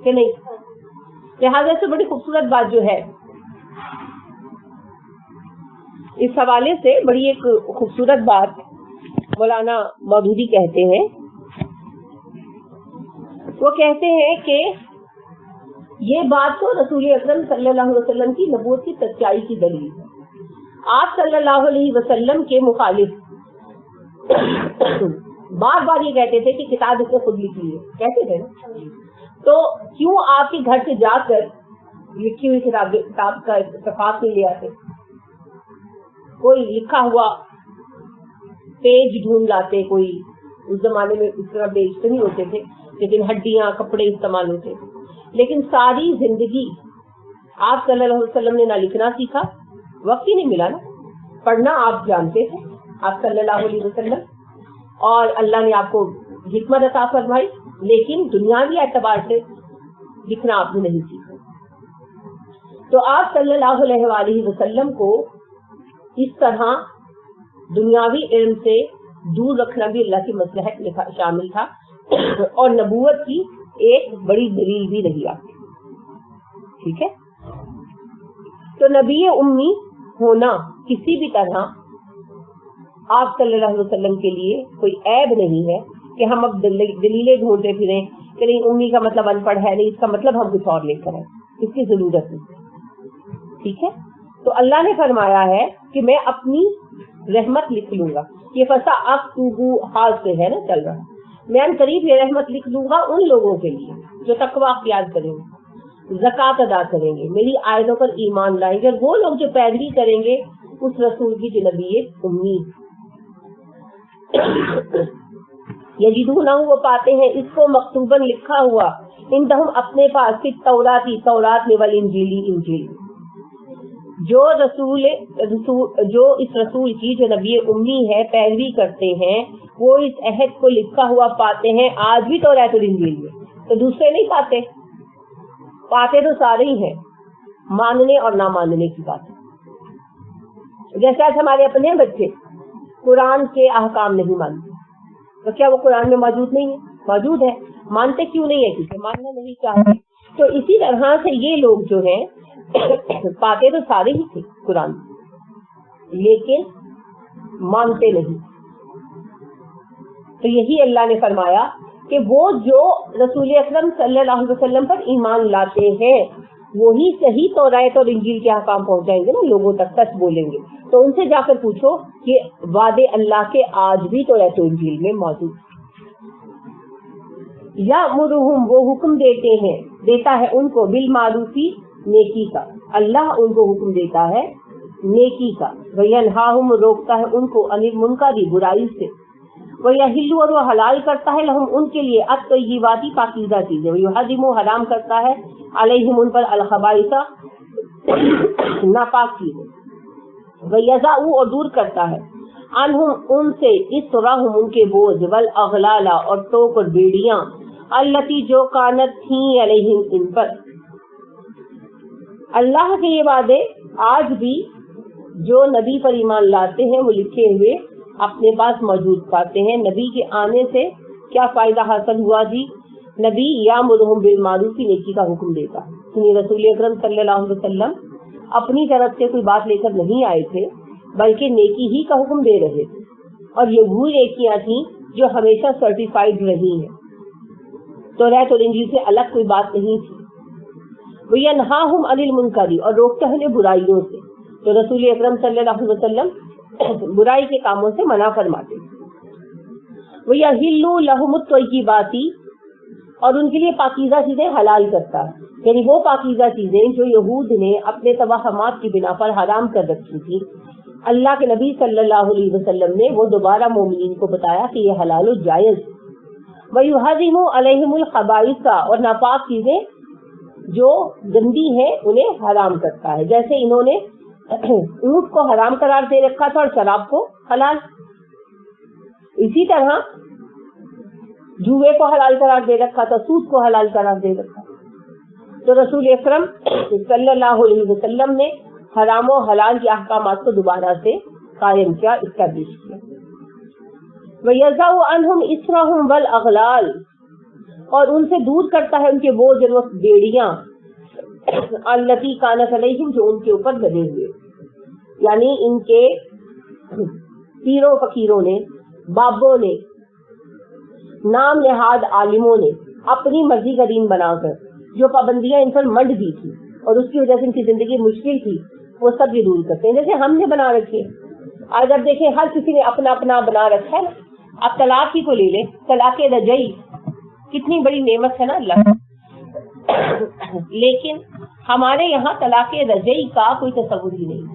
کہ نہیں. لہٰذا سے بڑی خوبصورت بات جو ہے اس حوالے سے بڑی ایک خوبصورت بات مولانا مودودی کہتے ہیں. وہ کہتے ہیں کہ یہ بات تو رسول اکرم صلی اللہ علیہ وسلم کی نبوت کی سچائی کی دلیل ہے. آپ صلی اللہ علیہ وسلم کے مخالف بار بار یہ کہتے تھے کہ کتاب اس نے خود لکھی ہے, کہتے تھے نا, تو کیوں آپ کے گھر سے جا کر لکھی ہوئی کتاب کا اتفاق نہیں لے آتے؟ کوئی لکھا ہوا پیج ڈھونڈ لاتے. کوئی اس زمانے میں اس طرح پیج تو نہیں ہوتے تھے, لیکن ہڈیاں کپڑے استعمال ہوتے تھے. لیکن ساری زندگی آپ صلی اللہ علیہ وسلم نے نہ لکھنا سیکھا, وقت ہی نہیں ملا نا. پڑھنا آپ جانتے تھے آپ صلی اللہ علیہ وسلم, اور اللہ نے آپ کو حکمت عطا فرمائی, لیکن دنیاوی اعتبار سے لکھنا آپ نے نہیں سیکھا. تو آپ صلی اللہ علیہ وآلہ وسلم کو اس طرح دنیاوی علم سے دور رکھنا بھی اللہ کی مصلحت میں شامل تھا, اور نبوت کی ایک بڑی دلیل بھی رہی آپ. ٹھیک ہے, تو نبی امی ہونا کسی بھی طرح آپ صلی اللہ علیہ وسلم کے لیے کوئی عیب نہیں ہے کہ ہم اب دلیلیں ڈھونڈتے پھریں کہ نہیں امی کا مطلب ان پڑھ ہے, نہیں اس کا مطلب ہم کچھ اور لے کر آئیں, اس کی ضرورت نہیں. ٹھیک ہے, تو اللہ نے فرمایا ہے کہ میں اپنی رحمت لکھ لوں گا. یہ فسا اکتبو حال سے ہے نا چل رہا, میں ان قریب یہ رحمت لکھ دوں گا ان لوگوں کے لیے جو تقویٰ اختیار کریں گے, زکوٰۃ ادا کریں گے, میری آیتوں پر ایمان لائیں گے, اور وہ لوگ جو پیروی کریں گے اس رسول کی جو نبی امی. یجدونہ وہ پاتے ہیں اس کو مکتوباً لکھا ہوا عندہم اپنے پاس فی التوراۃ تورات میں والانجیل انجیل. جو اس رسول کی جو نبی امی ہے پیروی کرتے ہیں وہ اس عہد کو لکھا ہوا پاتے ہیں آج بھی تورات اور انجیل میں. تو دوسرے نہیں پاتے, پاتے تو سارے ہی ہیں, ماننے اور نہ ماننے کی بات ہے. جیسے آج ہمارے اپنے بچے قرآن کے احکام نہیں مانتے, تو کیا وہ قرآن میں موجود نہیں ہے؟ موجود ہے. مانتے کیوں نہیں ہے؟ کیونکہ ماننا نہیں چاہتے. تو اسی طرح سے یہ لوگ جو ہیں پاتے تو سارے ہی تھے قرآن, لیکن مانتے نہیں. تو یہی اللہ نے فرمایا کہ وہ جو رسول اکرم صلی اللہ علیہ وسلم پر ایمان لاتے ہیں وہی صحیح تورات اور انجیل کے احکام پہنچائیں گے نا لوگوں تک, سچ بولیں گے. تو ان سے جا کر پوچھو کہ وعدے اللہ کے آج بھی تورات و انجیل میں موجود. یامرہم وہ حکم دیتا ہے ان کو بالمعروفی نیکی کا, اللہ ان کو حکم دیتا ہے نیکی کا. وینہاہم روکتا ہے ان کو عن المنکر برائی سے. ویحل اور وہ حلال کرتا ہے لہم ان کے لیے الطیبات پاکیزہ چیزیں. ویحرم حرام کرتا ہے علیہم ان پر الخبائث ناپاک چیزیں. ویضع اور دور کرتا ہے عنہم ان سے اسرہم ان کے بوجھ والاغلال اور ٹوک اور بیڑیاں التی جو کانت تھیں علیہم ان پر. اللہ کے یہ وعدے آج بھی جو نبی پر ایمان لاتے ہیں وہ لکھے ہوئے اپنے پاس موجود پاتے ہیں. نبی کے آنے سے کیا فائدہ حاصل ہوا جی؟ نبی یامرہم بالمعروف نیکی کا حکم دیتا ہے. رسول اکرم صلی اللہ علیہ وسلم اپنی طرف سے کوئی بات لے کر نہیں آئے تھے بلکہ نیکی ہی کا حکم دے رہے تھے, اور یہ وہ نیکیاں تھیں جو ہمیشہ سرٹیفائڈ رہی ہیں. تورات اور انجیل سے الگ کوئی بات نہیں تھی. وینہاہم عن المنکر اور روکتا ہے برائیوں سے. تو رسول اکرم صلی اللہ علیہ وسلم برائی کے کاموں سے منع فرماتے. ویحل لہم الطیبات اور ان کے لیے پاکیزہ چیزیں حلال کرتا ہے, یعنی وہ پاکیزہ چیزیں جو یہود نے اپنے توہمات کی بنا پر حرام کر رکھی تھی. اللہ کے نبی صلی اللہ علیہ وسلم نے وہ دوبارہ مومنین کو بتایا کہ یہ حلال و جائز. ویحرم علیہم الخبائث اور ناپاک چیزیں جو گندی ہیں انہیں حرام کرتا ہے. جیسے انہوں نے اونٹ کو حرام قرار دے رکھا تھا اور شراب کو حلال, اسی طرح جوئے کو حلال قرار دے رکھا تھا, سود کو حلال قرار دے رکھا. تو رسول اکرم صلی اللہ علیہ وسلم نے حرام و حلال کے احکامات کو دوبارہ سے قائم کیا, اسٹیبلش کیا. وَيَضَعُ عَنْهُمْ إِصْرَهُمْ وَالْأَغْلَالَ اور ان سے دور کرتا ہے ان کے بوجھ اور وہ بیڑیاں التی کانت علیہم جو ان کے اوپر بنے ہوئے، یعنی ان کے پیروں فقیروں نے، بابوں نے، نام نہاد عالموں نے اپنی مرضی کا دین بنا کر جو پابندیاں ان پر منڈ دی تھی اور اس کی وجہ سے ان کی زندگی مشکل تھی، وہ سب یہ دور کرتے ہیں جیسے ہم نے بنا رکھے۔ آج اب دیکھیں ہر کسی نے اپنا اپنا بنا رکھا ہے۔ اب طلاق ہی کو لے لیں، طلاق رجعی کتنی بڑی نعمت ہے نا اللہ، لیکن ہمارے یہاں طلاق رجعی کا کوئی تصور ہی نہیں،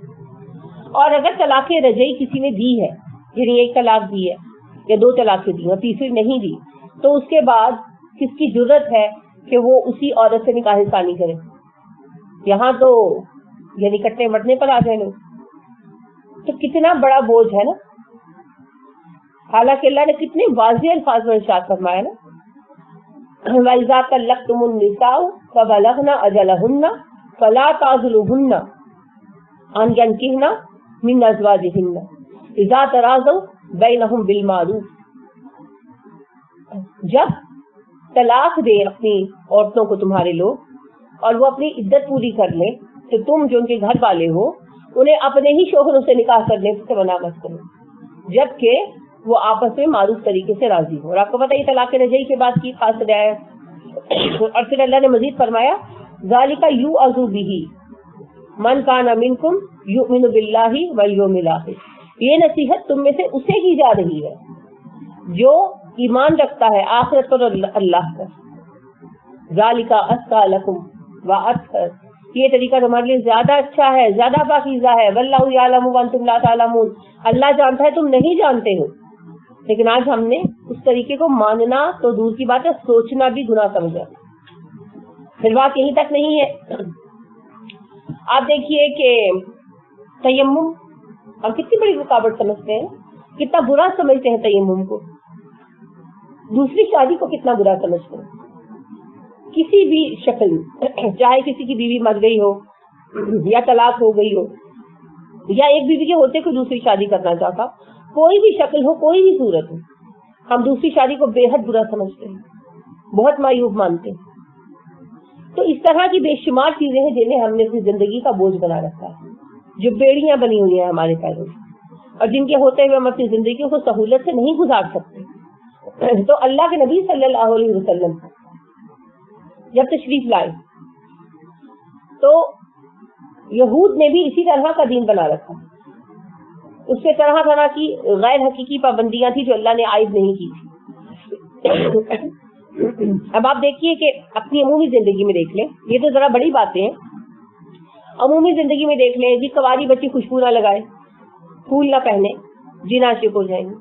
اور اگر طلاق رجعی کسی نے دی ہے، یعنی ایک طلاق دی ہے یا دو طلاقیں دی اور تیسری نہیں دی، تو اس کے بعد کس کی جرت ہے کہ وہ اسی عورت سے نکاح ثانی کرے؟ یہاں تو یعنی کٹنے مٹنے پر آ جائیں لوگ، تو کتنا بڑا بوجھ ہے نا۔ حالانکہ اللہ نے کتنے واضح الفاظ میں ارشاد فرمایا نا، وَإِذَا طَلَّقْتُمُ النِّسَاءَ فَبَلَغْنَ أَجَلَهُنَّ فَلَا تَعْضُلُوهُنَّ أَن يَنكِحْنَ مِنْ أَزْوَاجِهِنَّ إِذَا تَرَاضَوْا بَيْنَهُم بِالْمَعْرُوفِ۔ جب طلاق دے اپنی عورتوں کو تمہارے لوگ اور وہ اپنی عدت پوری کر لیں، تو تم جو ان کے گھر والے ہو انہیں اپنے ہی شوہروں سے نکاح کرنے سے منع مت کرو، جبکہ وہ آپس میں معروف طریقے سے راضی ہو۔ اور آپ کو پتہ ہے طلاق رجعی کے بعد کی خاص رعایت، اور پھر اللہ نے مزید فرمایا ذالک یوعظ بہ من کان منکم یؤمن باللہ والیوم الآخر، یہ نصیحت تم میں سے اسے کی جا رہی ہے جو ایمان رکھتا ہے آخرت پر اور اللہ پر۔ ذالک ازکی لکم واطہر، یہ طریقہ تمہارے لیے زیادہ اچھا ہے، زیادہ پاکیزہ ہے۔ واللہ یعلم وانتم لا تعلمون، اللہ جانتا ہے تم نہیں جانتے ہو۔ لیکن آج ہم نے اس طریقے کو ماننا تو دور کی بات ہے، سوچنا بھی گناہ سمجھا۔ پھر بات یہیں تک نہیں ہے، آپ دیکھیے کہ تیمم ہم کتنی بڑی رکاوٹ سمجھتے ہیں، کتنا برا سمجھتے ہیں تیمم کو، دوسری شادی کو کتنا برا سمجھتے ہیں۔ کسی بھی شکل، چاہے کسی کی بیوی مر گئی ہو یا طلاق ہو گئی ہو یا ایک بیوی کے ہوتے کوئی دوسری شادی کرنا چاہتا، کوئی بھی شکل ہو، کوئی بھی صورت ہو، ہم دوسری شادی کو بے حد برا سمجھتے ہیں، بہت معیوب مانتے ہیں۔ تو اس طرح کی بے شمار چیزیں ہیں جنہیں ہم نے اپنی زندگی کا بوجھ بنا رکھا ہے، جو بیڑیاں بنی ہوئی ہیں ہمارے پیروں میں، اور جن کے ہوتے ہوئے ہم اپنی زندگی کو سہولت سے نہیں گزار سکتے۔ تو اللہ کے نبی صلی اللہ علیہ وسلم جب تشریف لائے تو یہود نے بھی اسی طرح کا دین بنا رکھا، اس سے طرح طرح کی غیر حقیقی پابندیاں تھی جو اللہ نے عائد نہیں کی تھی۔ اب آپ دیکھیے کہ اپنی عمومی زندگی میں دیکھ لیں، یہ تو ذرا بڑی باتیں ہیں، عمومی زندگی میں دیکھ لیں جی، کواری بچی خوشبو نہ لگائے، پھول نہ پہنے، جی ناشک ہو جائیں گے،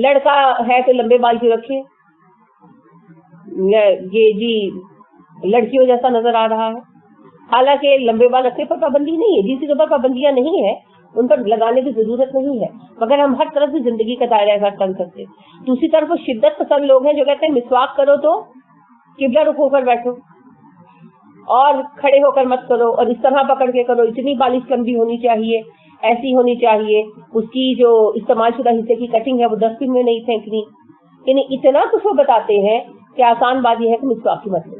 لڑکا ہے تو لمبے بال کیوں رکھے، یہ جی لڑکیوں جیسا نظر آ رہا ہے۔ حالانکہ لمبے بال رکھنے پر پابندی نہیں ہے، جس چیزوں پر پابندیاں نہیں ہے ان پر لگانے کی ضرورت نہیں ہے، مگر ہم ہر طرف سے زندگی کا دائرہ کار تنگ کرتے ہیں۔ دوسری طرف وہ شدت پسند لوگ ہیں جو کہتے ہیں مسواک کرو تو قبلہ رخ ہو کر بیٹھو اور کھڑے ہو کر مت کرو، اور اس طرح پکڑ کے کرو، اتنی بالش لمبی ہونی چاہیے، ایسی ہونی چاہیے، اس کی جو استعمال شدہ حصے کی کٹنگ ہے وہ ڈسٹ بن میں نہیں پھینکنی، یعنی اتنا کچھ وہ بتاتے ہیں کہ آسان بات یہ ہے کہ مسواک کی مت لو۔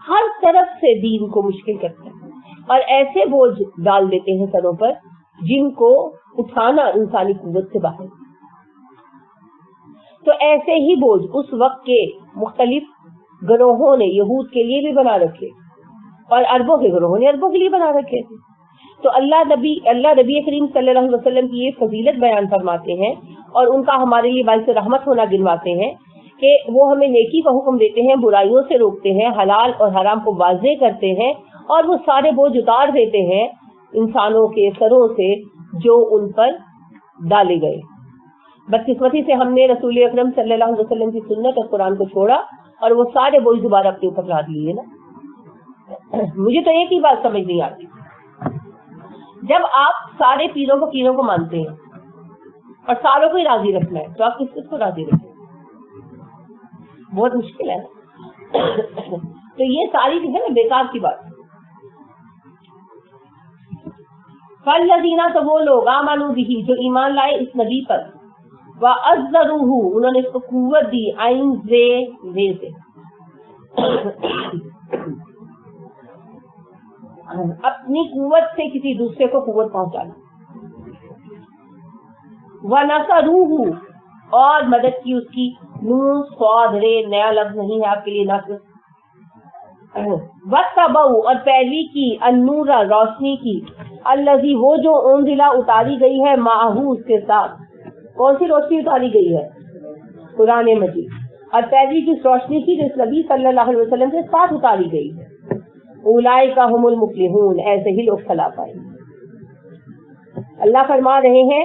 ہر طرف سے دین کو مشکل کرتے ہیں اور ایسے بوجھ ڈال دیتے ہیں سروں پر جن کو اٹھانا انسانی قوت سے باہر۔ تو ایسے ہی بوجھ اس وقت کے مختلف گروہوں نے یہود کے لیے بھی بنا رکھے اور عربوں کے گروہوں نے عربوں کے لیے بنا رکھے تھے۔ تو اللہ نبی کریم صلی اللہ علیہ وسلم کی یہ فضیلت بیان فرماتے ہیں اور ان کا ہمارے لیے باعث رحمت ہونا گنواتے ہیں کہ وہ ہمیں نیکی کا حکم دیتے ہیں، برائیوں سے روکتے ہیں، حلال اور حرام کو واضح کرتے ہیں، اور وہ سارے بوجھ اتار دیتے ہیں انسانوں کے سروں سے جو ان پر ڈالے گئے۔ بدقسمتی سے ہم نے رسول اکرم صلی اللہ علیہ وسلم کی سنت اور قرآن کو چھوڑا اور وہ سارے بوجھ دوبارہ اپنے اوپر لاد لیے نا۔ مجھے تو ایک ہی بات سمجھ نہیں آتی، جب آپ سارے پیروں کو کینوں کو مانتے ہیں اور ساروں کو ہی راضی رکھنا ہے تو آپ کس کو راضی رکھیں؟ بہت مشکل ہے۔ تو یہ ساری جو ہے نا بیکار کی بات۔ فالذین، تو وہ لوگ آمنوا بہ، جو ایمان لائے اس نبی پر، وَأَزَّرُوهُ انہوں نے اس کو قوت دی، عین زے سے اپنی قوت سے کسی دوسرے کو قوت پہنچانا. وَنَصَرُوهُ اور مدد کی اس کی، نون صاد رے نیا لفظ نہیں ہے آپ کے لیے نصر. وَاتَّبَعُوا اور پیروی کی، النور روشنی کی، الذی وہ جو انزلہ اتاری گئی ہے، معہو اس کے ساتھ. کون سی روشنی اتاری گئی ہے؟ قرآن مجید. اور پیروی کی اس روشنی کی جو اس نبی صلی اللہ علیہ وسلم کے ساتھ اتاری گئی ہے. اولئک هم المفلحون ایسے ہی لوگ فلاح پائیں گے. اللہ فرما رہے ہیں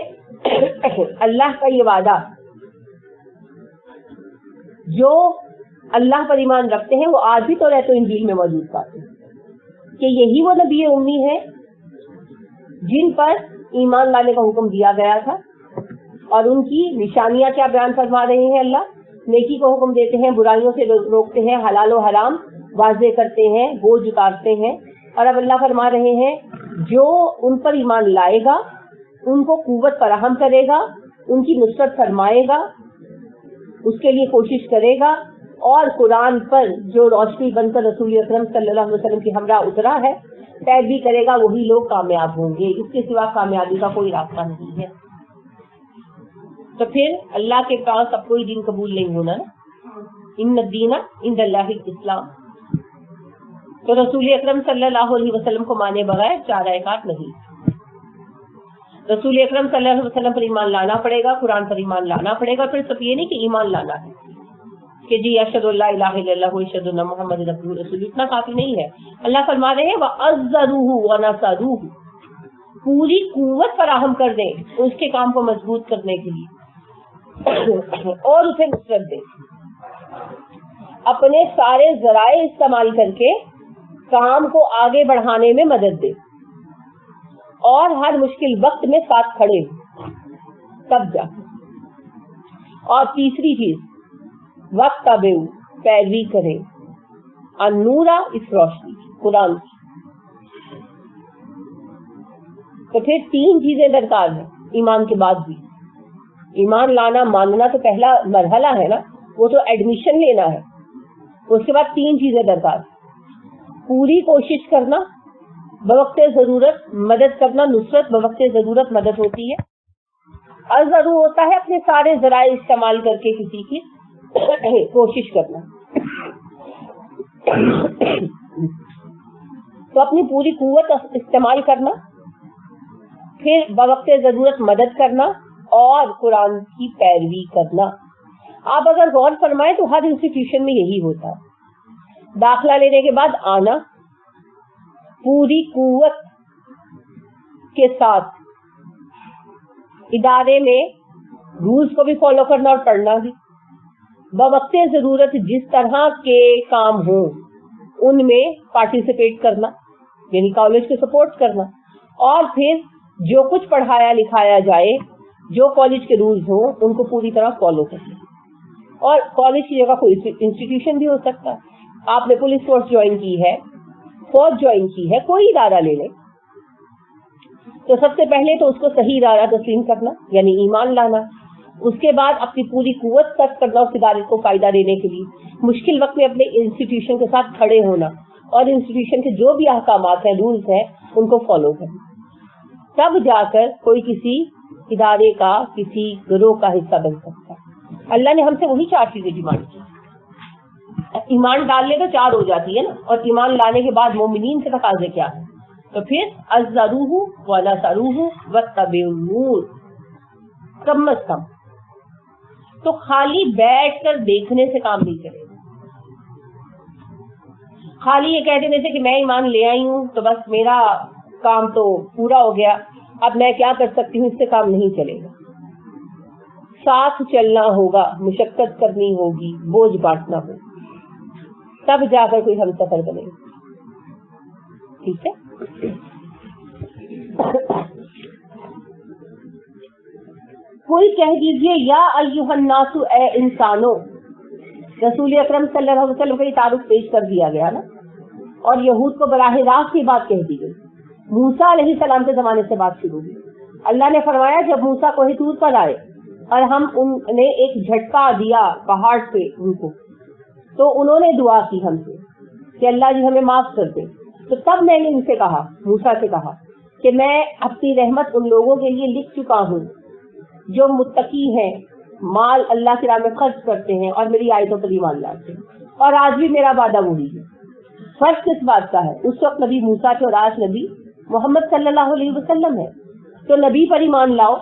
اللہ کا یہ وعدہ، جو اللہ پر ایمان رکھتے ہیں وہ آج بھی توریت و انجیل میں موجود پاتے ہیں کہ یہی وہ نبی امی ہیں جن پر ایمان لانے کا حکم دیا گیا تھا. اور ان کی نشانیاں کیا بیان فرما رہے ہیں اللہ؟ نیکی کو حکم دیتے ہیں، برائیوں سے روکتے ہیں، حلال و حرام واضح کرتے ہیں، بوجھ اتارتے ہیں. اور اب اللہ فرما رہے ہیں جو ان پر ایمان لائے گا ان کو قوت فراہم کرے گا، ان کی نصرت فرمائے گا، اس کے لیے کوشش کرے گا. اور قرآن پر جو روشنی بن کر رسول اکرم صلی اللہ علیہ وسلم کی ہمراہ اترا ہے، پیروی کرے گا، وہی لوگ کامیاب ہوں گے. اس کے سوا کامیابی کا کوئی راستہ نہیں ہے. تو پھر اللہ کے پاس اب کوئی دین قبول نہیں ہونا نا. ان الدین عند اللہ الاسلام. تو رسول اکرم صلی اللہ علیہ وسلم کو مانے بغیر 4 رکعات نہیں. رسول اکرم صلی اللہ علیہ وسلم پر ایمان لانا پڑے گا، قرآن پر ایمان لانا پڑے گا. پھر صرف یہ نہیں کہ ایمان لانا ہے کہ جی اشہد ان لا الہ الا اللہ واشہد ان محمد رسول، اتنا کافی نہیں ہے. اللہ فرما رہے ہیں وَعَزَّرُوهُ وَنَصَرُوهُ پوری قوت فراہم کر دیں اس کے کام کو مضبوط کرنے کے لیے اور اسے نصرت دیں. اپنے سارے ذرائع استعمال کر کے کام کو آگے بڑھانے میں مدد دیں اور ہر مشکل وقت میں ساتھ کھڑے تب جا. اور تیسری چیز وقت تابعو پیروی کریں النورا اس روشنی قرآن کی. تو پھر 3 چیزیں درکار ہیں ایمان کے بعد بھی. ایمان لانا ماننا تو پہلا مرحلہ ہے نا، وہ تو ایڈمیشن لینا ہے. اس کے بعد 3 چیزیں درکار، پوری کوشش کرنا، بوقت ضرورت مدد کرنا. نصرت بوقت ضرورت مدد ہوتی ہے. ضرور ہوتا ہے اپنے سارے ذرائع استعمال کر کے کسی کی کوشش کرنا. تو اپنی پوری قوت استعمال کرنا، پھر بوقت ضرورت مدد کرنا اور قرآن کی پیروی کرنا. آپ اگر غور فرمائیں تو ہر انسٹیٹیوشن میں یہی ہوتا ہے. داخلہ لینے کے بعد آنا، پوری قوت کے ساتھ ادارے میں رولز کو بھی فالو کرنا اور پڑھنا بھی. بوقت ضرورت جس طرح کے کام ہوں ان میں پارٹیسپیٹ کرنا، یعنی کالج کو سپورٹ کرنا. اور پھر جو کچھ پڑھایا لکھایا جائے، جو کالج کے رولز ہوں ان کو پوری طرح فالو کرنا. اور کالج کی جگہ کوئی انسٹیٹیوشن بھی ہو سکتا ہے. آپ نے پولیس فورس جوائن کی ہے، فوج جوائن کی ہے، کوئی ادارہ لے لیں تو سب سے پہلے تو اس کو صحیح ادارہ تسلیم کرنا یعنی ایمان لانا. اس کے بعد اپنی پوری قوت خرچ کرنا اس ادارے کو فائدہ دینے کے لیے. مشکل وقت میں اپنے انسٹیٹیوشن کے ساتھ کھڑے ہونا اور انسٹیٹیوشن کے جو بھی احکامات ہیں، رولز ہیں، ان کو فالو کرنا. تب جا کر کوئی کسی ادارے کا، کسی گروہ کا حصہ بن سکتا ہے. اللہ نے ہم سے وہی 4 چیزیں ڈیمانڈ کی. ایمان ڈالنے تو 4 ہو جاتی ہے نا، اور ایمان لانے کے بعد مومنین سے تقاضے کیا ہے؟ تو پھر ازروہ ونصروہ واتبعوا النور. کم از کم تو خالی بیٹھ کر دیکھنے سے کام نہیں چلے گا. خالی یہ کہہ دینے سے کہ میں ایمان لے آئی ہوں تو بس میرا کام تو پورا ہو گیا، اب میں کیا کر سکتی ہوں، اس سے کام نہیں چلے گا. ساتھ چلنا ہوگا، مشقت کرنی ہوگی، بوجھ بانٹنا ہوگا، تب جا کر کوئی ہم سفر بنے گا. ٹھیک ہے. کوئی کہہ دیجئے یا ایھا الناس، اے انسانوں. رسول اکرم صلی اللہ علیہ وسلم کا یہ تعارف پیش کر دیا گیا نا، اور یہود کو براہ راست یہ بات کہہ دی گئی. موسیٰ علیہ السلام کے زمانے سے بات شروع ہوئی. اللہ نے فرمایا جب موسیٰ کوہ طور پر آئے اور ہم انہیں ایک جھٹکا دیا پہاڑ سے ان کو، تو انہوں نے دعا کی ہم سے کہ اللہ جی ہمیں معاف کر دے. تو تب میں نے ان سے کہا، موسیٰ سے کہا کہ میں اپنی رحمت ان لوگوں کے لیے لکھ چکا ہوں جو متقی ہیں، مال اللہ کی راہ میں خرچ کرتے ہیں اور میری آیتوں پر ایمان لاتے ہیں. اور آج بھی میرا وعدہ وہی ہے. فرق کس بات کا ہے؟ اس وقت نبی موسیٰ تھے اور آج نبی محمد صلی اللہ علیہ وسلم ہے. تو نبی پر ایمان لاؤ،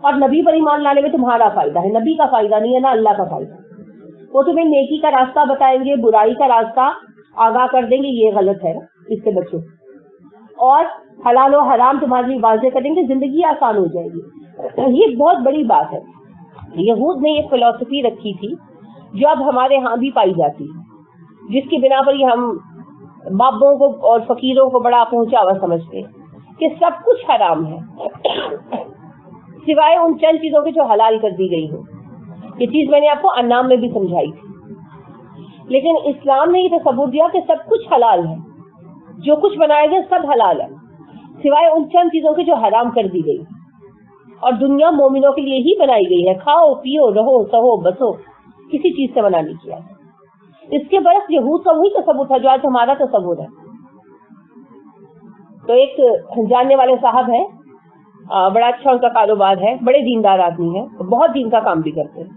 اور نبی پر ایمان لانے میں تمہارا فائدہ ہے، نبی کا فائدہ نہیں ہے، نہ اللہ کا فائدہ. وہ تمہیں نیکی کا راستہ بتائیں گے، برائی کا راستہ آگاہ کر دیں گے، یہ غلط ہے نا، اس سے بچو. اور حلال و حرام تمہارے لیے واضح کریں گے، زندگی آسان ہو جائے گی. یہ بہت بڑی بات ہے. یہود نے یہ فلسفی رکھی تھی جو اب ہمارے ہاں بھی پائی جاتی ہے، جس کی بنا پر یہ ہم بابوں کو اور فقیروں کو بڑا پہنچا ہوا سمجھتے ہیں کہ سب کچھ حرام ہے سوائے ان چند چیزوں کے جو حلال کر دی گئی ہو. یہ چیز میں نے آپ کو انعام میں بھی سمجھائی تھی. لیکن اسلام نے یہ تصور دیا کہ سب کچھ حلال ہے، جو کچھ بنایا گیا سب حلال ہے سوائے ان چند چیزوں کے جو حرام کر دی گئی. اور دنیا مومنوں کے لیے ہی بنائی گئی ہے، کھاؤ پیو رہو سہو بسو، کسی چیز سے منع نہیں کیا. اس کے برعکس یہود کا وہی تصور تھا جو آج ہمارا تصور ہے. تو ایک جاننے والے صاحب ہیں، بڑا اچھا ان کا کاروبار ہے، بڑے دیندار آدمی ہیں، بہت دین کا کام بھی کرتے ہیں،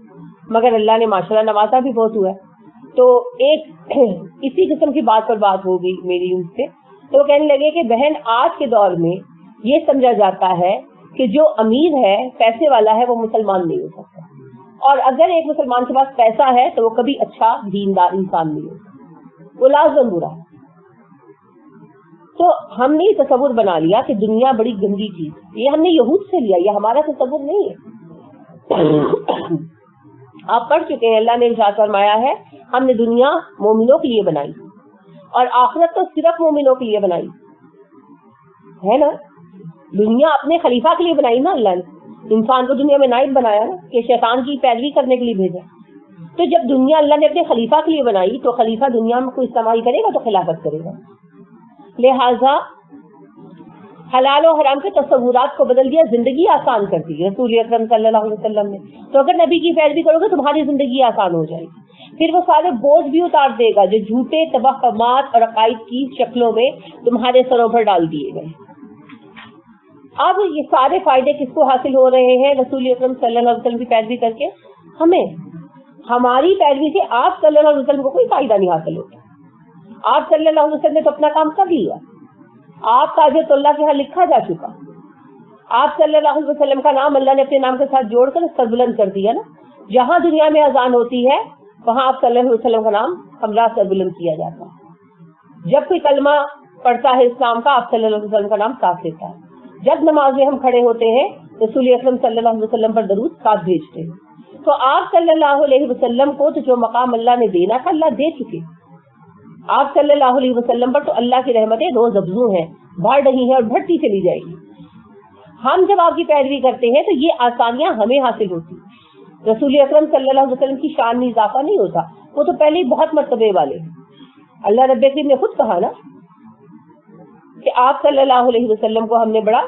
مگر اللہ نے ماشاءاللہ نوازا بھی بہت ہوا ہے. تو ایک اسی قسم کی بات پر بات ہو گئی میری ان سے. تو وہ کہنے لگے کہ بہن آج کے دور میں یہ سمجھا جاتا ہے کہ جو امیر ہے، پیسے والا ہے، وہ مسلمان نہیں ہو سکتا، اور اگر ایک مسلمان کے پاس پیسہ ہے تو وہ کبھی اچھا دیندار انسان نہیں ہو سکتا، وہ لازم برا ہے. تو ہم نے یہ تصور بنا لیا کہ دنیا بڑی گندی چیز، یہ ہم نے یہود سے لیا، یہ ہمارا تصور نہیں ہے. آپ پڑھ چکے ہیں، اللہ نے ارشاد فرمایا ہے ہم نے دنیا مومنوں کے لیے بنائی اور آخرت تو صرف مومنوں کے لیے بنائی ہے نا. دنیا اپنے خلیفہ کے لیے بنائی نا، اللہ نے انسان کو دنیا میں نائب بنایا نا، کہ شیطان کی پیروی کرنے کے لیے بھیجا. تو جب دنیا اللہ نے اپنے خلیفہ کے لیے بنائی تو خلیفہ دنیا میں کوئی استعمال کرے گا تو خلافت کرے گا. لہذا حلال و حرام کے تصورات کو بدل دیا، زندگی آسان کر دی رسول اکرم صلی اللہ علیہ وسلم نے. تو اگر نبی کی پیروی کرو گے تمہاری زندگی آسان ہو جائے گی. پھر وہ سارے بوجھ بھی اتار دے گا جو جھوٹے توہمات اور عقائد کی شکلوں میں تمہارے سروں پر ڈال دیے گئے. اب یہ سارے فائدے کس کو حاصل ہو رہے ہیں؟ رسول اکرم صلی اللہ علیہ وسلم کی پیروی کر کے ہمیں. ہماری پیروی سے آپ صلی اللہ علیہ وسلم کو کوئی فائدہ نہیں حاصل ہوتا. آپ صلی اللہ علیہ وسلم نے تو اپنا کام کر لیا، آپ کا حضرت اللہ کے ہاں لکھا جا چکا. آپ صلی اللہ علیہ وسلم کا نام اللہ نے اپنے نام کے ساتھ جوڑ کر سر بلند کر دیا نا. جہاں دنیا میں اذان ہوتی ہے وہاں آپ صلی اللہ علیہ وسلم کا نام ہمراہ سر بلند کیا جاتا ہے. جب کوئی کلمہ پڑھتا ہے اسلام کا، آپ صلی اللہ علیہ وسلم کا نام ساتھ لیتا ہے. جب نماز میں ہم کھڑے ہوتے ہیں رسول اکرم صلی اللہ علیہ وسلم پر درود ساتھ بھیجتے ہیں. تو آپ صلی اللہ علیہ وسلم کو تو جو مقام اللہ نے دینا تھا اللہ دے چکے. آپ صلی اللہ علیہ وسلم پر تو اللہ کی رحمتیں روز افزوں ہیں، بڑھ رہی ہیں اور بڑھتی چلی جائے گی. ہم جب آپ کی پیروی کرتے ہیں تو یہ آسانیاں ہمیں حاصل ہوتی. رسول اکرم صلی اللہ علیہ وسلم کی شان میں اضافہ نہیں ہوتا، وہ تو پہلے ہی بہت مرتبے والے ہیں. اللہ رب کریم نے خود کہا نا کہ آپ صلی اللہ علیہ وسلم کو ہم نے بڑا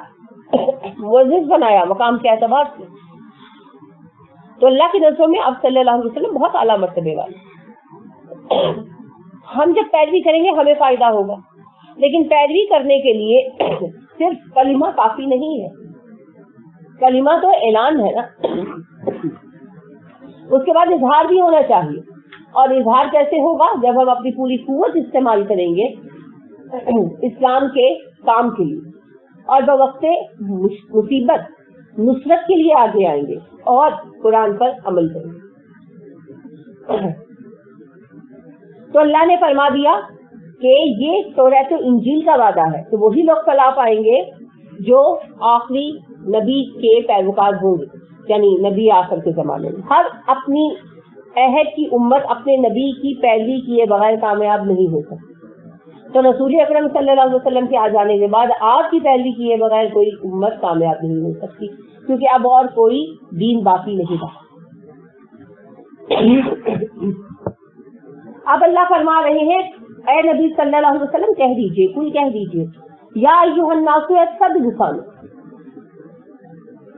معزز بنایا مقام کے اعتبار سے. تو اللہ کی نظروں میں آپ صلی اللہ علیہ وسلم بہت اعلیٰ مرتبے والے. ہم جب پیروی کریں گے ہمیں فائدہ ہوگا، لیکن پیروی کرنے کے لیے صرف کلمہ کافی نہیں ہے. کلمہ تو اعلان ہے نا، اس کے بعد اظہار بھی ہونا چاہیے. اور اظہار کیسے ہوگا؟ جب ہم اپنی پوری قوت استعمال کریں گے اسلام کے کام کے لیے، اور بوقت مصیبت نصرت کے لیے آگے آئیں گے اور قرآن پر عمل کریں گے. تو اللہ نے فرما دیا کہ یہ توریت و انجیل کا وعدہ ہے. تو وہی لوگ فلاح پائیں گے جو آخری نبی کے پیروکار ہوں گے، یعنی نبی آخر کے زمانے میں. ہر اپنی عہد کی امت اپنے نبی کی پیروی کیے بغیر کامیاب نہیں ہو سکتی. تو رسول اکرم صلی اللہ علیہ وسلم کے آ جانے کے بعد آپ کی پیروی کیے بغیر کوئی امت کامیاب نہیں ہو سکتی، کیونکہ اب اور کوئی دین باقی نہیں رہا. اب اللہ فرما رہے ہیں اے نبی صلی اللہ علیہ وسلم کہہ دیجئے، کوئی کہہ دیجئے یا ایھا الناس اتبعوا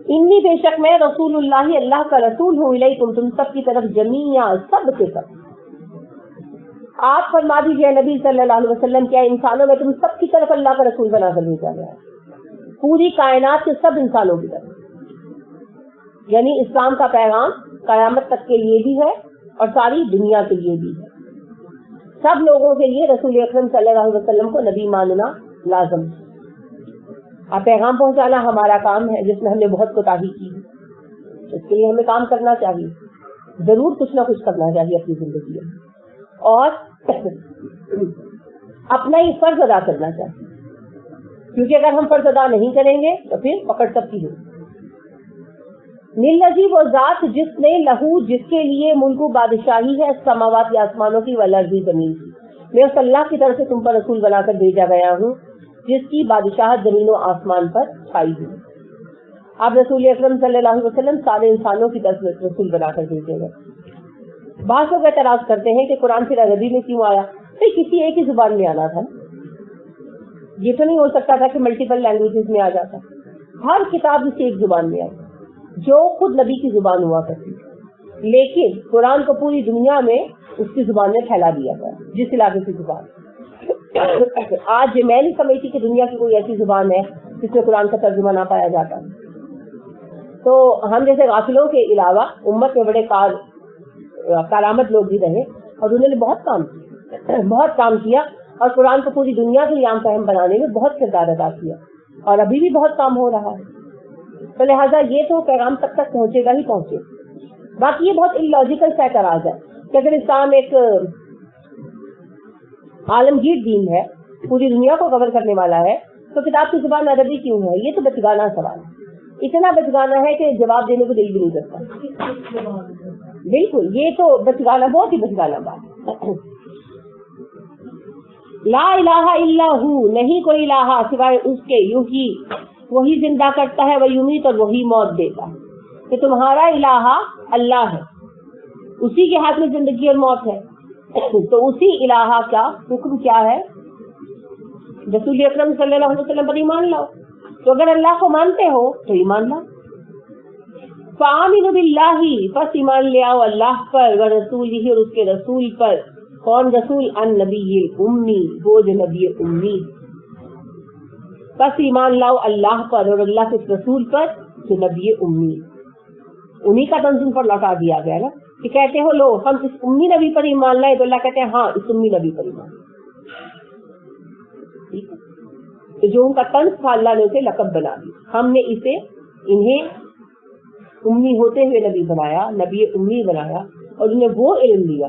انی بے شک میں رسول اللہ اللہ کا رسول ہوں الیکم تم سب کی طرف جمیعا سب کے سب. آپ فرما دیجیے نبی صلی اللہ علیہ وسلم کیا انسانوں میں تم سب کی طرف اللہ کا رسول بنا کر بھیجا گیا ہے, پوری کائنات کے سب انسانوں کی طرف. یعنی اسلام کا پیغام قیامت تک کے لیے بھی ہے اور ساری دنیا کے لیے بھی ہے. سب لوگوں کے لیے رسول اکرم صلی اللہ علیہ وسلم کو نبی ماننا لازم ہے. اب پیغام پہنچانا ہمارا کام ہے جس میں ہم نے بہت کوتاہی کی ہے. اس کے لیے ہمیں کام کرنا چاہیے, ضرور کچھ نہ کچھ کرنا چاہیے اپنی زندگی میں, اور اپنا ہی فرض ادا کرنا چاہیے, کیونکہ اگر ہم فرض ادا نہیں کریں گے تو پھر پکڑ سب کی ہوگی. نیلجی وہ ذات جس نے لہو جس کے لیے ملک و بادشاہی ہے سماوات یا آسمانوں کی والارض زمین کی, میں اس اللہ کی طرف سے تم پر رسول بنا کر بھیجا گیا ہوں جس کی بادشاہت زمین و آسمان پر چھائی ہوئی. آپ رسول اکرم صلی اللہ علیہ وسلم سارے انسانوں کی طرف رسول بنا کر بھیجے گئے. بعض لوگ اعتراض کرتے ہیں کہ قرآن پھر عربی میں کیوں آیا؟ پھر کسی ایک ہی زبان میں آنا تھا. یہ تو نہیں ہو سکتا تھا کہ ملٹیپل لینگویجز میں آ جاتا. ہر کتاب اسی ایک زبان میں آئی جو خود نبی کی زبان ہوا کرتی, لیکن قرآن کو پوری دنیا میں اس کی زبان میں پھیلا دیا گیا, جس علاقے کی زبان. آج میں نہیں سمجھتی کہ دنیا کی کوئی ایسی زبان ہے جس میں قرآن کا ترجمہ نہ پایا جاتا. تو ہم جیسے غافلوں کے علاوہ امت میں بڑے کارآمد لوگ بھی رہے اور انہوں نے بہت کام کیا اور قرآن کو پوری دنیا کے لیے عام فہم بنانے میں بہت کردار ادا کیا, اور ابھی بھی بہت کام ہو رہا ہے. تو لہٰذا یہ تو پیغام تک پہنچے گا ہی پہنچے. باقی یہ بہت اللاجیکل سا اعتراض ہے کہ اگر اسلام ایک عالمگیر دین ہے, پوری دنیا کو کور کرنے والا ہے, تو کتاب کی زبان عربی کیوں ہے؟ یہ تو بچگانا سوال ہے, اتنا بچگانا ہے کہ جواب دینے کو دل بھی نہیں کرتا. بالکل یہ تو بچگانا, بہت ہی بچگانا بات. لا الہ الا ہو, نہیں کوئی الہ سوائے اس کے, یوں ہی وہی زندہ کرتا ہے, وہ یمیت اور وہی موت دیتا ہے. کہ تمہارا الہ اللہ ہے, اسی کے ہاتھ میں زندگی اور موت ہے, تو اسی الہ کا حکم کیا ہے؟ رسول اکرم صلی اللہ علیہ وسلم پر ایمان لاؤ. تو اگر اللہ کو مانتے ہو تو ایمان لاؤ. فآمنوا باللہ, پس ایمان لے آؤ اللہ پر, ورسولہ, اور اس کے رسول پر. کون رسول؟ النبی الامی, وہ جو نبی امی. پس ایمان لاؤ اللہ پر اور اللہ کے رسول پر جو نبی امی. انہی کا تنظیم پر لوٹا دیا گیا نا, کہ کہتے ہو لو ہم اس امی نبی پر ایمان لائے, تو اللہ کہتے ہیں ہاں اس امی نبی پر ایمان. ٹھیک ہے, تو جو ان کا طنز تھا اللہ نے اسے لقب بنا دی. ہم نے انہیں امی ہوتے ہوئے نبی بنایا, نبی امی بنایا, اور انہیں وہ علم دیا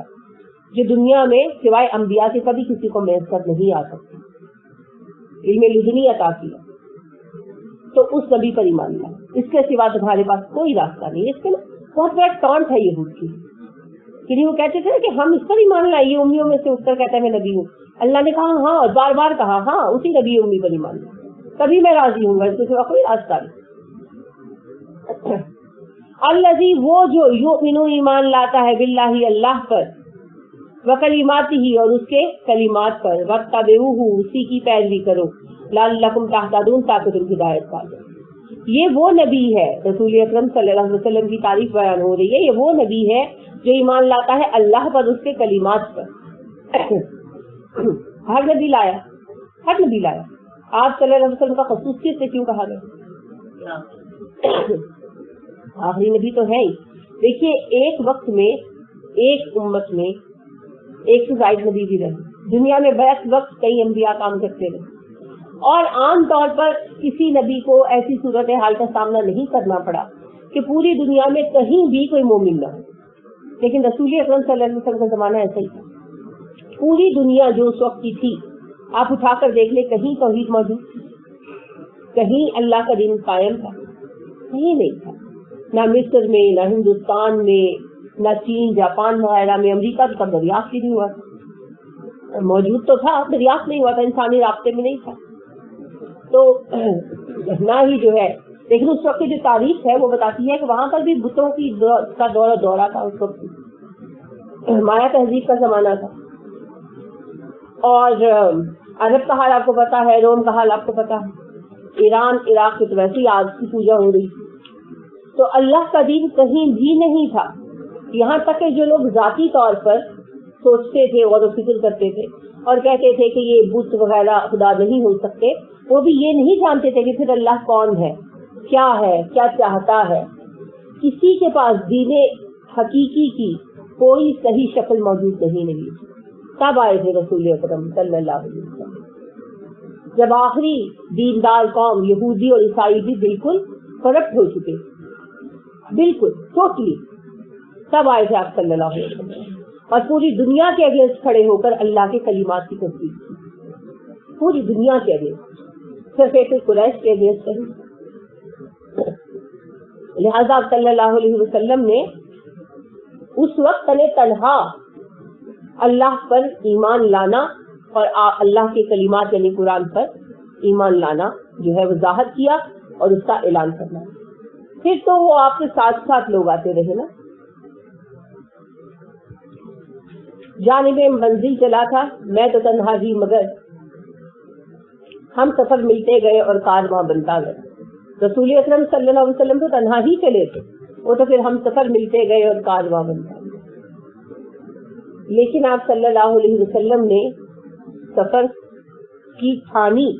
جو دنیا میں سوائے انبیاء کے کبھی کسی کو میسر نہیں آ سکتی. علم لدنی عطا کیا, تو اس نبی پر ایمان لاؤ. اس کے سوا تمہارے پاس کوئی راستہ نہیں. اس کے بہت بڑا ٹانٹ ہے یہود کی, کہ وہ کہتے تھے کہ ہم اس پر ایمان لائے, یہ امیوں میں سے اتر کہتا ہے میں نبی ہوں. اللہ نے کہا ہاں, اور بار بار کہا ہاں اسی نبی امی پر ایمان لاؤ, تبھی میں راضی ہوں گا, اس کے سوا کوئی راستہ نہیں. الذی, وہ جو یؤمن ایمان لاتا ہے باللہ اللہ پر, وکلماتہ, اور اس کے کلمات پر, واتبعوہ, اسی کی پیروی کرو, لعلکم تہتدون, تاکہ تم ہدایت پا جاؤ. یہ وہ نبی ہے, رسول اکرم صلی اللہ علیہ وسلم کی تعریف بیان ہو رہی ہے, یہ وہ نبی ہے جو ایمان لاتا ہے اللہ پر, اس کے کلمات پر. ہر نبی لایا, ہر نبی لایا. آپ صلی اللہ علیہ وسلم کا خصوصیت سے کیوں کہا گیا؟ آخری نبی تو ہے ہی. دیکھیے ایک وقت میں ایک امت میں ایک سے زائد نبی بھی رہے, دنیا میں بیک وقت کئی انبیاء کام کرتے رہے, اور عام طور پر کسی نبی کو ایسی صورتحال کا سامنا نہیں کرنا پڑا کہ پوری دنیا میں کہیں بھی کوئی مومن نہ ہو. لیکن رسول اکرم صلی اللہ علیہ وسلم کا زمانہ ایسا ہی تھا. پوری دنیا جو اس وقت کی تھی, آپ اٹھا کر دیکھ لیں, کہیں توحید موجود, کہیں اللہ کا دین قائم تھا, کہیں نہیں تھا. نہ مصر میں, نہ ہندوستان میں, نہ چین, جاپان وغیرہ میں. امریکہ تو کب دریافت ہی نہیں ہوا تھا, موجود تو تھا, دریافت نہیں ہوا تھا, انسانی رابطے میں نہیں تھا. تو نہ ہی جو ہے, لیکن اس وقت کی جو تاریخ ہے وہ بتاتی ہے کہ وہاں پر بھی بتوں کی کا دورہ تھا. اس وقت مایا تہذیب کا زمانہ تھا, اور عرب کا حال آپ کو پتا ہے, روم کا حال آپ کو پتا ہے, ایران عراق کی تو ویسے ہی آگ کی پوجا ہو رہی تھی. تو اللہ کا دین کہیں بھی نہیں تھا. یہاں تک کہ جو لوگ ذاتی طور پر سوچتے تھے اور فکر کرتے تھے اور کہتے تھے کہ یہ بت وغیرہ خدا نہیں ہو سکتے, وہ بھی یہ نہیں جانتے تھے کہ پھر اللہ کون ہے, کیا چاہتا ہے. کسی کے پاس دین حقیقی کی کوئی صحیح شکل موجود نہیں. تب آئے تھے رسول اکرم صلی اللہ علیہ وسلم, جب آخری دیندار قوم یہودی اور عیسائی بھی بالکل کرپٹ ہو چکے, بالکل ٹوٹلی. تب آئے تھے آپ صلی اللہ علیہ وسلم اور پوری دنیا کے اگینسٹ کھڑے ہو کر اللہ کے کلمات کی تصدیق کی. پوری دنیا کے اگینسٹ, صرف ایک قریش کے اگینسٹ نہیں. لہذا صلی اللہ علیہ وسلم نے اس وقت تنہا اللہ پر ایمان لانا اور اللہ کے کلمات یعنی قرآن پر ایمان لانا جو ہے وضاحت کیا اور اس کا اعلان کرنا. پھر تو وہ آپ کے ساتھ ساتھ لوگ آتے رہے نا. جانب منزل چلا تھا میں تو تنہا ہی, مگر ہم سفر ملتے گئے اور کارواں بنتا گئے. رسول اکرم صلی اللہ علیہ وسلم تو تنہا ہی چلے تھے, وہ تو پھر ہم سفر ملتے گئے اور کارواں بنتا گئے. لیکن آپ صلی اللہ علیہ وسلم نے سفر کی ٹھانی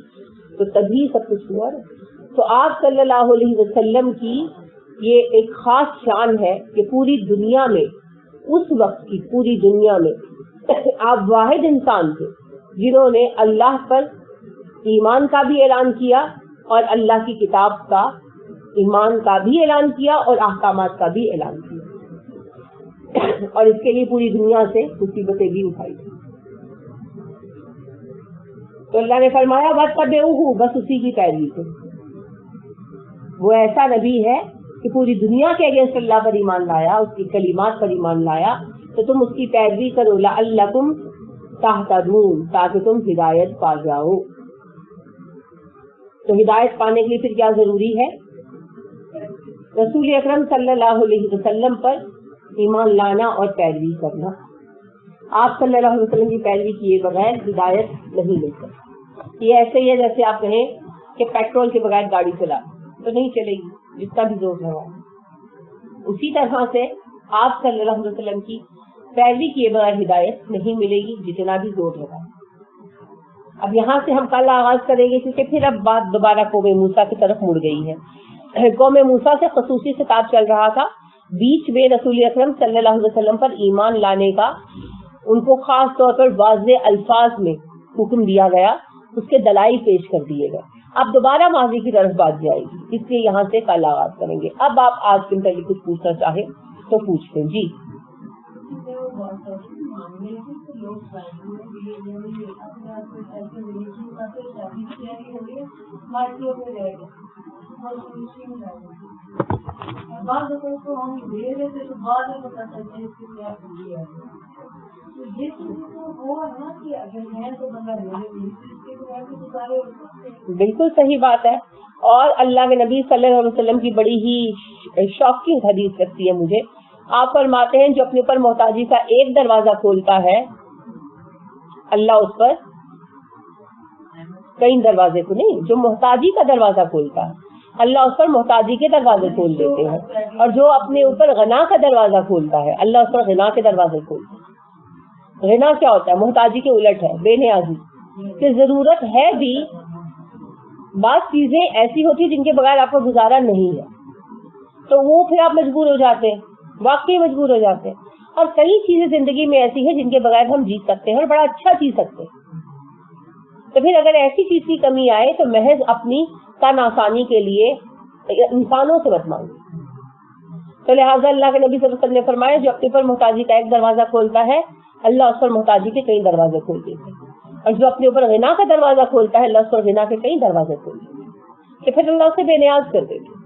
تو تبھی سب کچھ ہوا. تو آپ صلی اللہ علیہ وسلم کی یہ ایک خاص شان ہے کہ پوری دنیا میں, اس وقت کی پوری دنیا میں آپ واحد انسان تھے جنہوں نے اللہ پر ایمان کا بھی اعلان کیا اور اللہ کی کتاب کا ایمان کا بھی اعلان کیا اور احکامات کا بھی اعلان کیا, اور اس کے لیے پوری دنیا سے مصیبتیں بھی اٹھائی. تو اللہ نے فرمایا وَاتَّبِعُوهُ, بس اسی کی پیروی کرو. وہ ایسا نبی ہے کہ پوری دنیا کے اگینسٹ اللہ پر ایمان لایا, اس کی کلمات پر ایمان لایا, تو تم اس کی پیروی کرو. لَعَلَّكُمْ تَهْتَدُونَ, تاکہ تم ہدایت پا جاؤ. تو ہدایت پانے کے لیے پھر کیا ضروری ہے؟ رسول اکرم صلی اللہ علیہ وسلم پر ایمان لانا اور پیروی کرنا. آپ صلی اللہ علیہ وسلم کی پیروی کیے بغیر ہدایت نہیں مل سکتی. یہ ایسے ہی ہے جیسے آپ کہیں کہ پیٹرول کے بغیر گاڑی چلا تو نہیں چلے گی, جس کا بھی زور لگا. اسی طرح سے آپ صلی اللہ علیہ وسلم کی پیروی کیے بغیر ہدایت نہیں ملے گی, جتنا بھی زور لگا. اب یہاں سے ہم کل آغاز کریں گے کیونکہ پھر اب بات دوبارہ قوم موسیٰ کی طرف مڑ گئی ہے. قوم موسیٰ سے خصوصی خطاب چل رہا تھا. بیچ میں رسول اکرم صلی اللہ علیہ وسلم پر ایمان لانے کا ان کو خاص طور پر واضح الفاظ میں حکم دیا گیا, اس کے دلائل پیش کر دیے گئے. اب دوبارہ ماضی کی طرف بات جائے گی, اس لیے یہاں سے کل آغاز کریں گے. اب آپ آج کے متعلق کچھ پوچھنا چاہیں تو پوچھتے ہیں. جی بالکل صحیح بات ہے. اور اللہ کے نبی صلی اللہ علیہ وسلم کی بڑی ہی شاکنگ حدیث لگتی ہے مجھے. آپ فرماتے ہیں جو اپنے اوپر محتاجی کا ایک دروازہ کھولتا ہے, اللہ اس پر کئی دروازے کو نہیں, جو محتاجی کا دروازہ کھولتا ہے اللہ اس پر محتاجی کے دروازے کھول دیتے ہیں, اور جو اپنے اوپر غنا کا دروازہ کھولتا ہے اللہ اس پر غنا کے دروازے کھولتے ہیں. غنا کیا ہوتا ہے؟ محتاجی کے الٹ ہے, بے نیازی. کہ ضرورت ہے بھی, بعض چیزیں ایسی ہوتی ہیں جن کے بغیر آپ کو گزارا نہیں ہے, تو وہ پھر آپ مجبور ہو جاتے ہیں, واقعی مجبور ہو جاتے ہیں. اور کئی چیزیں زندگی میں ایسی ہیں جن کے بغیر ہم جی سکتے ہیں اور بڑا اچھا جی سکتے ہیں. تو پھر اگر ایسی چیز کی کمی آئے تو محض اپنی تن آسانی کے لیے انسانوں سے مت مانگے. تو لہٰذا اللہ کے نبی صلی اللہ علیہ وسلم نے فرمایا جو اپنے پر محتاجی کا ایک دروازہ کھولتا ہے اللہ اس پر محتاجی کے کئی دروازے کھول دیتے ہیں, اور جو اپنے اوپر غنا کا دروازہ کھولتا ہے اللہ اس پر غنا کے کئی دروازے کھول دیتے ہیں, کہ پھر اللہ اسے بے نیاز کر دیتے.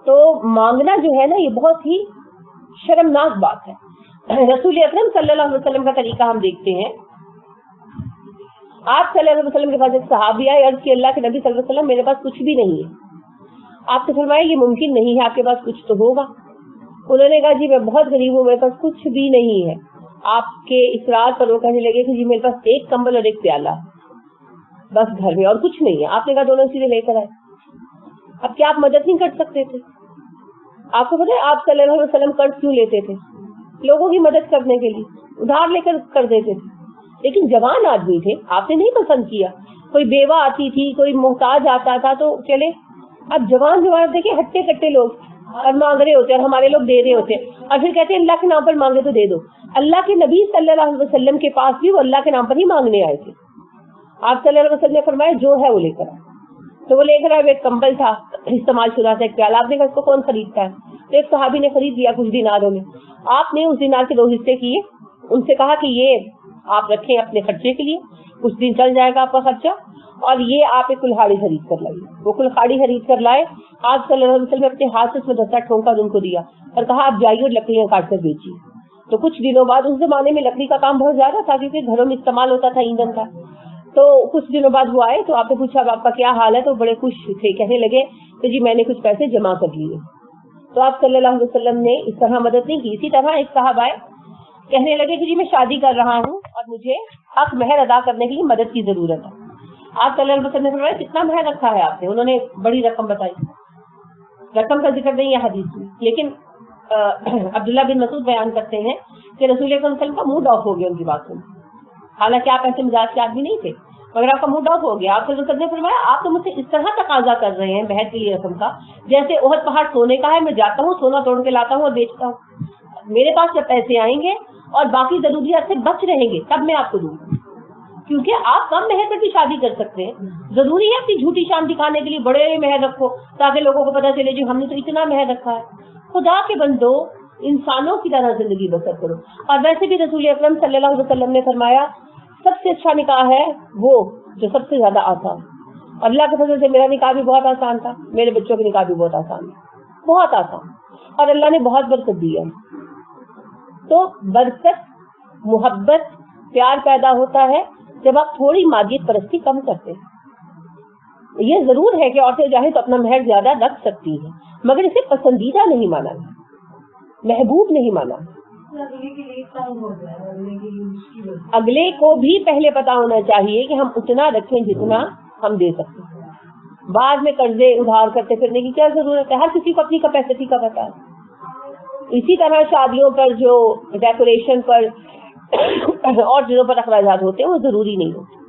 تو مانگنا جو ہے نا یہ بہت ہی شرمناک بات ہے. رسول اکرم صلی اللہ علیہ وسلم کا طریقہ ہم دیکھتے ہیں. آپ صلی اللہ علیہ وسلم کے پاس ایک صحابی آئے, عرض کی اللہ کے نبی صلی اللہ علیہ وسلم میرے پاس کچھ بھی نہیں ہے. آپ نے فرمایا یہ ممکن نہیں ہے, آپ کے پاس کچھ تو ہوگا. انہوں نے کہا جی میں بہت غریب ہوں, میرے پاس کچھ بھی نہیں ہے. آپ کے اصرار پر وہ کہنے لگے کہ جی میرے پاس ایک کمبل اور ایک پیالہ بس گھر میں, اور کچھ نہیں ہے. آپ نے کہا دونوں چیزیں لے کر آئے. اب کیا آپ مدد نہیں کر سکتے تھے؟ آپ کو پتا ہے آپ صلی اللہ علیہ وسلم قرض کیوں لیتے تھے؟ لوگوں کی مدد کرنے کے لیے ادھار لے کر دیتے تھے. لیکن جوان آدمی تھے, آپ نے نہیں پسند کیا. کوئی بیوہ آتی تھی, کوئی محتاج آتا تھا تو چلے. اب جوان دیکھیں ہٹے کٹے لوگ اور مانگ رہے ہوتے اور ہمارے لوگ دے رہے ہوتے, اور پھر کہتے ہیں اللہ کے نام پر مانگے تو دے دو. اللہ کے نبی صلی اللہ علیہ وسلم کے پاس بھی وہ اللہ کے نام پر ہی مانگنے آئے تھے. آپ صلی اللہ علیہ وسلم نے فرمایا جو ہے وہ لے کر آئے. تو وہ لے کر آئے, ایک کمبل تھا استعمال شدہ سے, ایک پیالہ. آپ نے کہا اس کو کون خریدتا ہے؟ تو ایک صحابی نے خرید لیا کچھ دیناروں میں. آپ نے اس دینار کے 2 حصے کیے, ان سے کہا کہ یہ آپ رکھیں اپنے خرچے کے لیے, کچھ دن چل جائے گا آپ کا خرچہ, اور یہ آپ ایک کلہاڑی خرید کر لائیے. وہ کلہاڑی خرید کر لائے. آپ صلی اللہ علیہ وسلم نے اپنے ہاتھ سے اس میں 10 ٹھونکا ان کو دیا اور کہا آپ جائیے اور لکڑیاں کاٹ کر بیچیے. تو کچھ دنوں بعد, اس زمانے میں لکڑی کا کام بہت زیادہ تھا کیونکہ گھروں میں استعمال ہوتا تھا, ایندھن تھا. تو کچھ دنوں بعد وہ آئے تو آپ نے پوچھا آپ کا کیا حال ہے؟ تو بڑے خوش تھے, کہنے لگے کہ جی میں نے کچھ پیسے جمع کر لیے. تو آپ صلی اللہ علیہ وسلم نے اس طرح مدد نہیں کی. اسی طرح ایک صاحب آئے, کہنے لگے کہ جی میں شادی کر رہا ہوں اور مجھے حق مہر ادا کرنے کے لیے مدد کی ضرورت ہے. آپ صلی اللہ علیہ وسلم نے فرمایا کتنا مہر رکھا ہے آپ نے؟ انہوں نے بڑی رقم بتائی. رقم کا ذکر نہیں ہے حدیث میں, لیکن عبداللہ بن مسعود بیان کرتے ہیں کہ رسول اللہ صلی اللہ علیہ وسلم کا موڈ آف ہو گیا ان کی بات سن. حالانکہ آپ ایسے مزاج کے آدمی نہیں تھے, مگر آپ کا موڈ آف ہو گیا. آپ صلی اللہ علیہ وسلم نے فرمایا آپ تو مجھ سے اس طرح تقاضا کر رہے ہیں مہر کے لیے رقم کا جیسے احد پہاڑ سونے کا ہے, میں جاتا ہوں سونا توڑ کے لاتا ہوں اور بیچتا ہوں. میرے پاس جب پیسے آئیں گے اور باقی ضروریات سے بچ رہیں گے تب میں آپ کو دوں گا, کیونکہ آپ کم مہر پر بھی شادی کر سکتے ہیں. ضروری ہے اپنی جھوٹی شان دکھانے کے لیے بڑے مہر رکھو تاکہ لوگوں کو پتا چلے جی ہم نے تو اتنا مہر رکھا ہے. خدا کے بندو انسانوں کی طرح زندگی بسر کرو. اور ویسے بھی رسول اکرم صلی اللہ علیہ وسلم نے فرمایا سب سے اچھا نکاح ہے وہ جو سب سے زیادہ آسان. اور اللہ کے فضل سے میرا نکاح بھی بہت آسان تھا, میرے بچوں کے نکاح بھی بہت آسان ہے, بہت آسان, اور اللہ نے بہت برکت دی ہے. تو برکت, محبت, پیار پیدا ہوتا ہے جب آپ تھوڑی مادیت پرستی کم کرتے ہیں. یہ ضرور ہے کہ عورتیں چاہیں تو اپنا مہر زیادہ رکھ سکتی ہیں, مگر اسے پسندیدہ نہیں مانا, محبوب نہیں مانا. اگلے کو بھی پہلے پتا ہونا چاہیے کہ ہم اتنا رکھیں جتنا ہم دے سکتے ہیں. بعد میں قرضے ادھار کرتے پھرنے کی کیا ضرورت ہے؟ ہر کسی کو اپنی کیپیسٹی کا پتا ہے. اسی طرح شادیوں پر جو ڈیکوریشن پر اور چیزوں پر اخراجات ہوتے ہیں وہ ضروری نہیں ہوتے,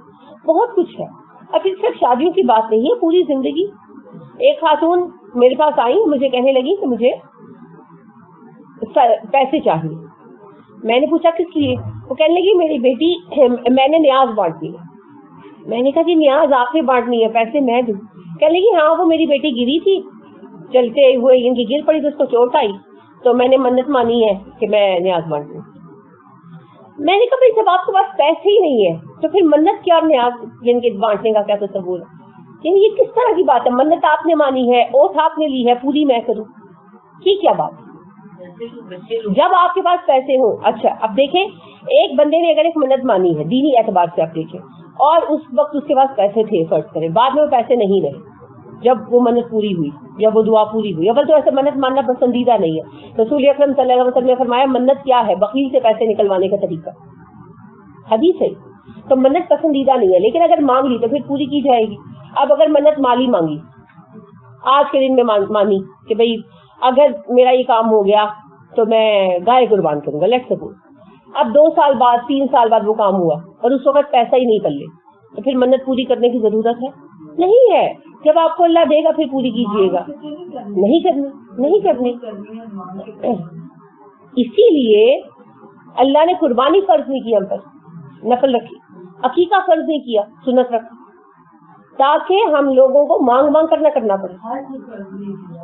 بہت کچھ ہے. اب اس صرف شادیوں کی بات نہیں ہے, پوری زندگی. ایک خاتون میرے پاس آئی, مجھے کہنے لگی کہ مجھے پیسے چاہیے. میں نے پوچھا کس لیے؟ وہ کہنے لگی میری بیٹی, میں نے نیاز بانٹنی ہے. میں نے کہا جی نیاز آپ نے بانٹنی ہے, پیسے میں دوں؟ کہنے لگی ہاں وہ میری بیٹی گری تھی, چلتے ہوئے ان کی گر پڑی تو اس کو چوٹ آئی, تو میں نے منت مانی ہے کہ میں نیاز بانٹوں. میں نے کہا بھائی جب آپ کے پاس پیسے ہی نہیں ہے تو پھر منت کیا اور نیاز یعنی کہ بانٹنے کا کیا تصور ہے؟ یعنی یہ کس طرح کی بات ہے؟ منت آپ نے مانی ہے, اوتھ آپ نے لی ہے, پوری میں کروں, یہ کیا بات ہے؟ جب آپ کے پاس پیسے ہوں. اچھا اب دیکھیں, ایک بندے نے اگر ایک منت مانی ہے دینی اعتبار سے, آپ دیکھیں, اور اس وقت اس کے پاس پیسے تھے, فرض کریں بعد میں وہ پیسے نہیں رہے جب وہ منت پوری ہوئی, جب وہ دعا پوری ہوئی, اول تو ایسے منت ماننا پسندیدہ نہیں ہے. رسول اکرم صلی اللہ علیہ وسلم نے فرمایا منت کیا ہے؟ بخیل سے پیسے نکلوانے کا طریقہ, حدیث ہے. تو منت پسندیدہ نہیں ہے, لیکن اگر مانگ لی تو پھر پوری کی جائے گی. اب اگر منت مالی مانگی, آج کے دن میں مانی کہ بھئی اگر میرا یہ کام ہو گیا تو میں گائے قربان کروں گا, لیٹ سپوز. اب 2 سال بعد 3 سال بعد وہ کام ہوا اور اس وقت پیسہ ہی نہیں پلے, تو پھر منت پوری کرنے کی ضرورت ہے نہیں ہے. جب آپ کو اللہ دے گا پھر پوری کیجیے گا, نہیں کرنی. اسی لیے اللہ نے قربانی فرض نہیں کی ہم پر, نفل رکھی. عقیقہ فرض نہیں کیا, سنت رکھا, تاکہ ہم لوگوں کو مانگ مانگ کرنا پڑے.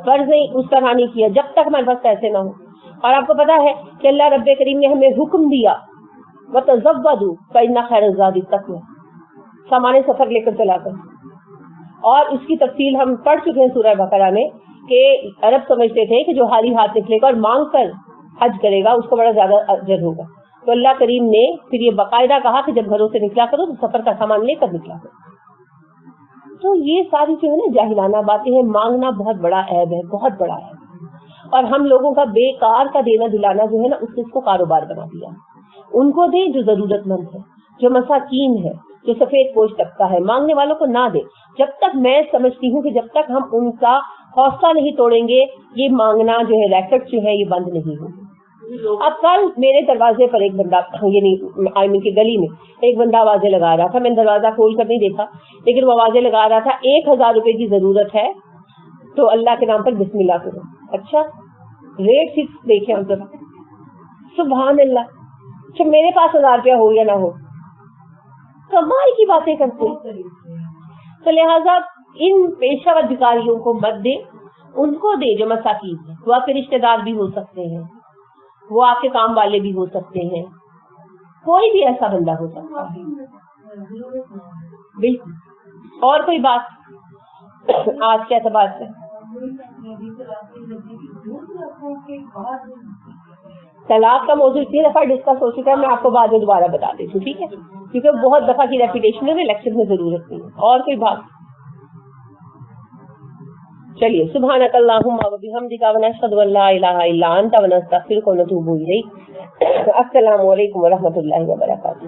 فرض نہیں اس طرح نہیں کیا جب تک ہمارے پاس پیسے نہ ہو. اور آپ کو پتا ہے کہ اللہ رب کریم نے ہمیں حکم دیا وَتَزَوَّدُوا فَإِنَّ خَيْرَ الزَّادِ التَّقْوَىٰ, سامان سفر لے کر چلا کر. اور اس کی تفصیل ہم پڑھ چکے ہیں سورہ بقرہ میں کہ عرب سمجھتے تھے کہ جو خالی ہاتھ نکلے گا اور مانگ کر حج کرے گا اس کو بڑا زیادہ اجر ہوگا. تو اللہ کریم نے پھر یہ باقاعدہ کہا کہ جب گھروں سے نکلا کرو تو سفر کا سامان لے کر نکلا کرو. تو یہ ساری جو ہے نا جاہلانہ باتیں ہیں. مانگنا بہت بڑا عیب ہے, بہت بڑا عیب. اور ہم لوگوں کا بیکار کا دینا دلانا جو ہے نا اس نے اس کو کاروبار بنا دیا. ان کو دے جو ضرورت مند ہے, جو مساکین ہے, جو سفید پوش طبقہ ہے. مانگنے والوں کو نہ دے. جب تک میں سمجھتی ہوں کہ جب تک ہم ان کا حوصلہ نہیں توڑیں گے، یہ مانگنا جو ہے ریکٹ جو ہے یہ بند نہیں ہوگی. اب کل میرے دروازے پر ایک بندہ، یعنی آئمن کی گلی میں ایک بندہ آوازیں لگا رہا تھا. میں نے دروازہ کھول کر نہیں دیکھا، لیکن وہ آوازیں لگا رہا تھا 1000 روپے کی ضرورت ہے تو اللہ کے نام پر بسم اللہ کرو. اچھا ریٹ فکس دیکھیں ہم ذرا، سبحان اللہ. اچھا میرے پاس 1000 روپیہ ہو یا نہ ہو، کمال کی باتیں کرتے ہیں. تو لہٰذا ان پیشہ ور بھکاریوں کو مت دے، ان کو دے جو مساکین ہیں. وہ آپ کے رشتے دار بھی ہو سکتے ہیں، وہ آپ کے کام والے بھی ہو سکتے ہیں، کوئی بھی ایسا بندہ ہو سکتا ہے. بالکل. اور کوئی بات آج کے اعتبار سے؟ طلاق کا موضوع اتنی دفعہ ڈسکس ہو چکا ہے، میں آپ کو بعد میں دوبارہ بتا دیتی ہوں، ٹھیک ہے؟ کیونکہ بہت دفعہ کی ریپیٹیشن ہے، الیکشن میں ضرورت نہیں ہے. اور کوئی بات؟ چلیے، سبحانک اللہم و بحمدک ونشہد ان لا الہ الا انت ونستغفرک ونتوب الیک. السلام علیکم ورحمۃ اللہ وبرکاتہ.